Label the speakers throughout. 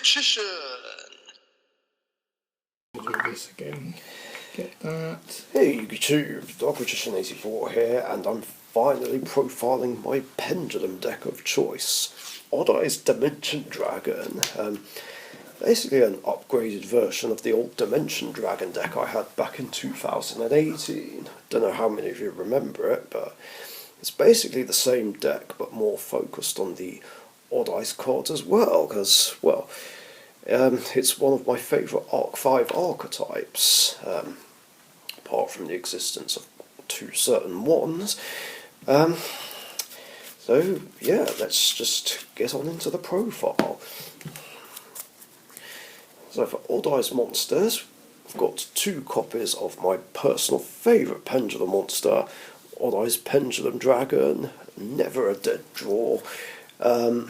Speaker 1: Richician.
Speaker 2: Do this again. Get that.
Speaker 3: Hey YouTube, Richician84 here, and I'm finally profiling my pendulum deck of choice. Odd Eyes Dimension Dragon. Basically an upgraded version of the old Dimension Dragon deck I had back in 2018. Don't know how many of you remember it, but it's basically the same deck but more focused on the Odd Eyes cards as well, because, well, it's one of my favourite Arc 5 archetypes, apart from the existence of two certain ones. So, yeah, let's just get on into the profile. So for Odd Eyes monsters, I've got 2 copies of my personal favourite pendulum monster, Odd Eyes Pendulum Dragon, never a dead draw, and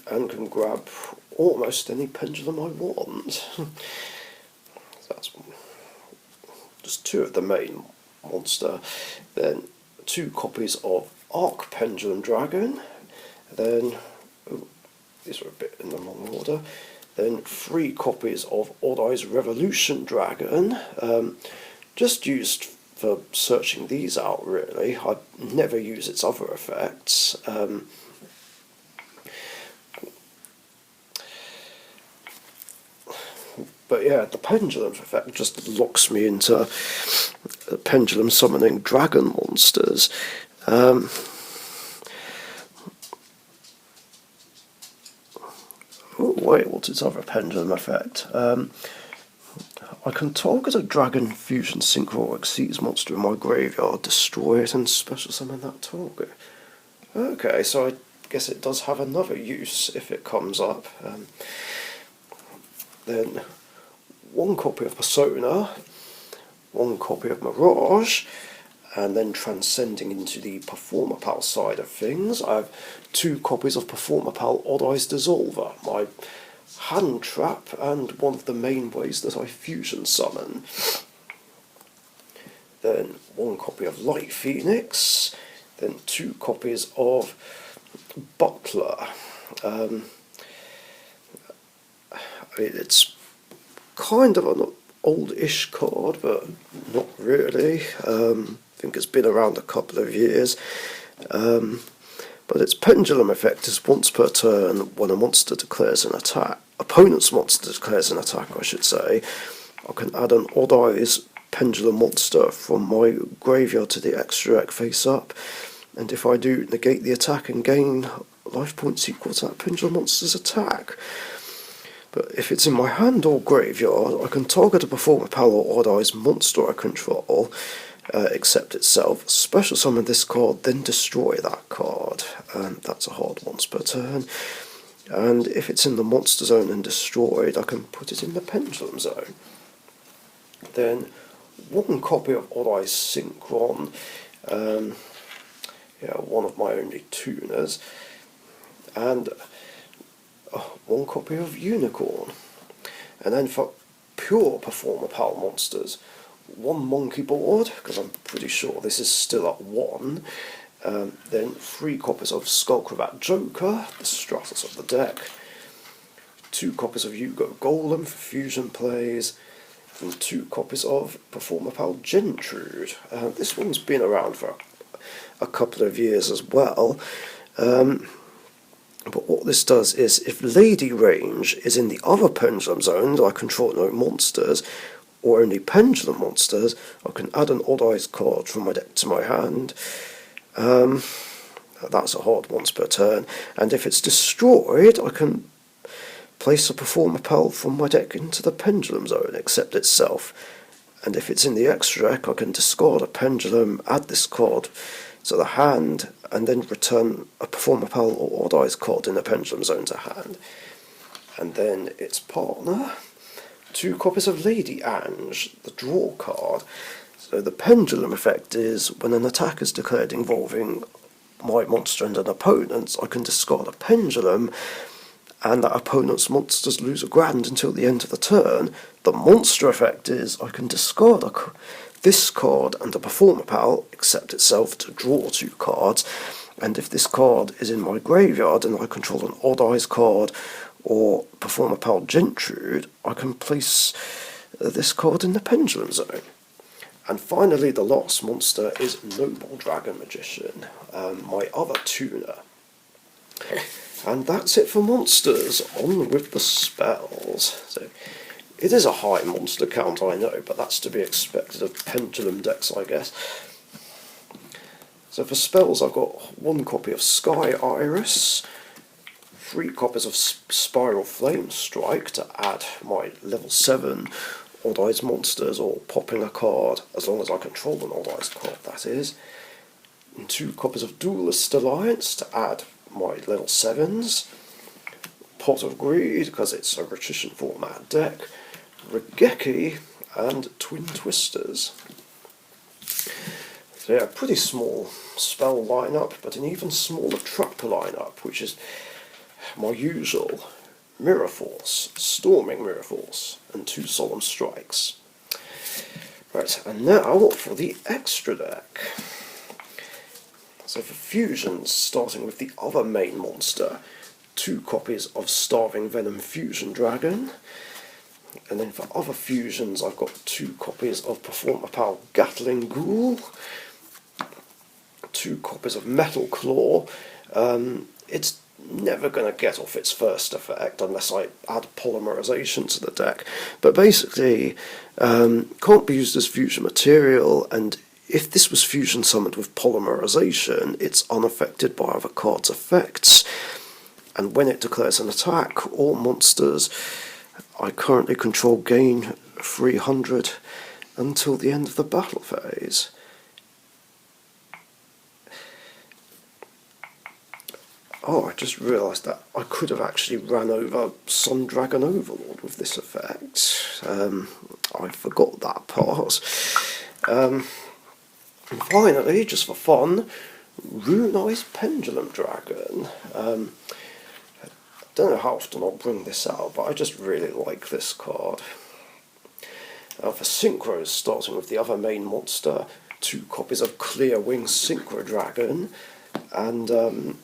Speaker 3: can grab almost any pendulum I want. So that's just 2 of the main monster. Then 2 copies of Arc Pendulum Dragon. Then, these are a bit in the wrong order. Then 3 copies of Odd Eyes Revolution Dragon. Just used for searching these out, really. I never use its other effects. But yeah, the pendulum effect just locks me into pendulum summoning dragon monsters. Oh wait, what's its other pendulum effect? I can target a dragon fusion synchro or exceeds monster in my graveyard, destroy it, and special summon that target. Okay, so I guess it does have another use if it comes up. Then 1 copy of Persona, 1 copy of Mirage, and then transcending into the Performer Pal side of things, I have 2 copies of Performer Pal Odd Eyes Dissolver, my hand trap and one of the main ways that I fusion summon. Then 1 copy of Light Phoenix, then 2 copies of Butler. I mean, it's kind of an old-ish card, but not really. I think it's been around a couple of years. But its pendulum effect is once per turn when a monster declares an attack. Opponent's monster declares an attack, I should say. I can add an Odd Eyes pendulum monster from my graveyard to the extra deck face up, and if I do, negate the attack and gain life points equal to that pendulum monster's attack. But if it's in my hand or graveyard, I can target a Performer Pal or Odd Eyes monster I control, except itself, special summon this card, then destroy that card. That's a hard once per turn. And if it's in the monster zone and destroyed, I can put it in the pendulum zone. Then 1 copy of Odd Eyes Synchron, one of my only tuners, and 1 copy of Unicorn. And then for pure Performer Pal monsters, 1 Monkey Board, because I'm pretty sure this is still at 1. Then 3 copies of Skullcravat Joker, the Stratus of the deck. 2 copies of Yugo Golem for fusion plays. And 2 copies of Performer Pal Gentrude. This one's been around for a couple of years as well. But what this does is, if Lady Range is in the other pendulum zones, I control no monsters, or only pendulum monsters, I can add an Odd Eyes card from my deck to my hand. That's a hard once per turn. And if it's destroyed, I can place a Performer Pal from my deck into the pendulum zone, except itself. And if it's in the extra deck, I can discard a pendulum, add this card to the hand, and then return a Performer Pal or Odd Eyes card in the pendulum zone to hand. And then its partner, 2 copies of Lady Ange, the draw card. So the pendulum effect is, when an attack is declared involving my monster and an opponent's, I can discard a pendulum, and that opponent's monsters lose a grand until the end of the turn. The monster effect is, I can discard this card and a Performer Pal, except itself, to draw 2 cards, and if this card is in my graveyard and I control an Odd Eyes card or perform a power Gentrude, I can place this card in the Pendulum Zone. And finally, the last monster is Noble Dragon Magician, my other tuner. And that's it for monsters. On with the spells. So, it is a high monster count, I know, but that's to be expected of Pendulum decks, I guess. So for spells, I've got 1 copy of Sky Iris, 3 copies of Spiral Flame Strike to add my level 7 odd-eyes monsters, or popping a card, as long as I control an odd-eyes card, that is. And 2 copies of Duelist Alliance to add my level 7s. Pot of Greed, because it's a Richician format deck. Regeki, and Twin Twisters. So yeah, pretty small spell lineup, but an even smaller trap lineup, which is my usual Mirror Force, Storming Mirror Force, and 2 Solemn Strikes. Right, and now for the extra deck. So for fusions, starting with the other main monster, 2 copies of Starving Venom Fusion Dragon. And then for other fusions, I've got 2 copies of Perform a Power Gatling Ghoul, 2 copies of Metal Claw. It's never going to get off its first effect unless I add polymerization to the deck. But basically, can't be used as fusion material, and if this was fusion summoned with polymerization, it's unaffected by other cards' effects. And when it declares an attack, all monsters I currently control gain 300 until the end of the battle phase. Oh, I just realised that I could have actually ran over Sun Dragon Overlord with this effect. I forgot that part. And finally, just for fun, Rune-Eyes Pendulum Dragon. I don't know how often I'll bring this out, but I just really like this card. For synchros, starting with the other main monster, 2 copies of Clear Wing Synchro Dragon, and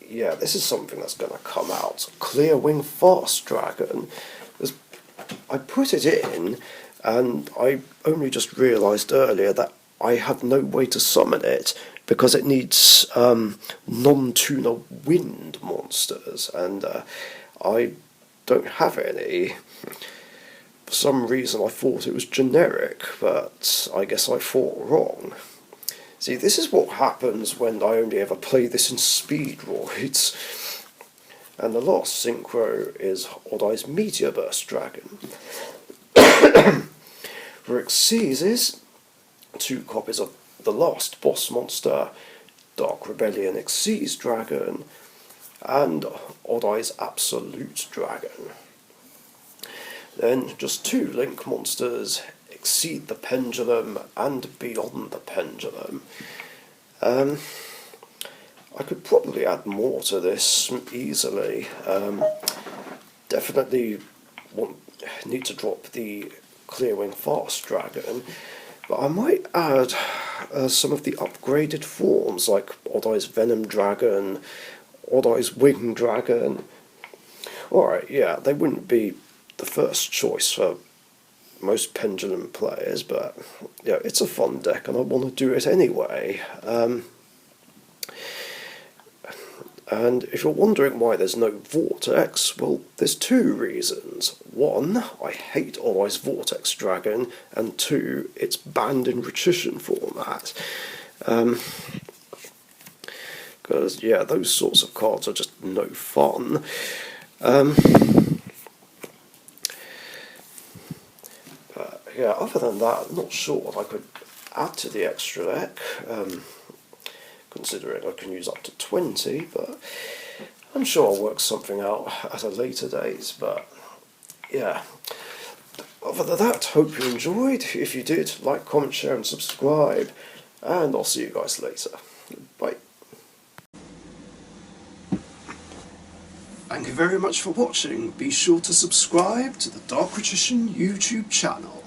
Speaker 3: yeah, this is something that's going to come out. Clear Wing Fast Dragon. I put it in, and I only just realised earlier that I have no way to summon it, because it needs non-tuner wind monsters, and I don't have any. For some reason I thought it was generic, but I guess I thought wrong. See, this is what happens when I only ever play this in Speedroids. And the last synchro is Odd-Eyes Meteor Burst Dragon. For Xyzes, 2 copies of the last boss monster, Dark Rebellion Xyz Dragon, and Odd-Eyes Absolute Dragon. Then just 2 link monsters, Exceed the Pendulum and Beyond the Pendulum. I could probably add more to this easily. Definitely need to drop the Clearwing Fast Dragon, but I might add some of the upgraded forms like Odd-Eyes Venom Dragon, Odd-Eyes Wing Dragon. Alright, yeah, they wouldn't be the first choice for most Pendulum players, but yeah, it's a fun deck and I want to do it anyway. And if you're wondering why there's no Vortex, well, there's 2 reasons. 1, I hate Odd-Eyes Vortex Dragon, and 2, it's banned in Richician format. Because, yeah, those sorts of cards are just no fun. But, yeah, other than that, I'm not sure what I could add to the extra deck. Considering I can use up to 20, but I'm sure I'll work something out at a later date. But yeah, other than that, hope you enjoyed. If you did, like, comment, share and subscribe, and I'll see you guys later. Bye. Thank you very much for watching. Be sure to subscribe to the Dark Richician YouTube channel.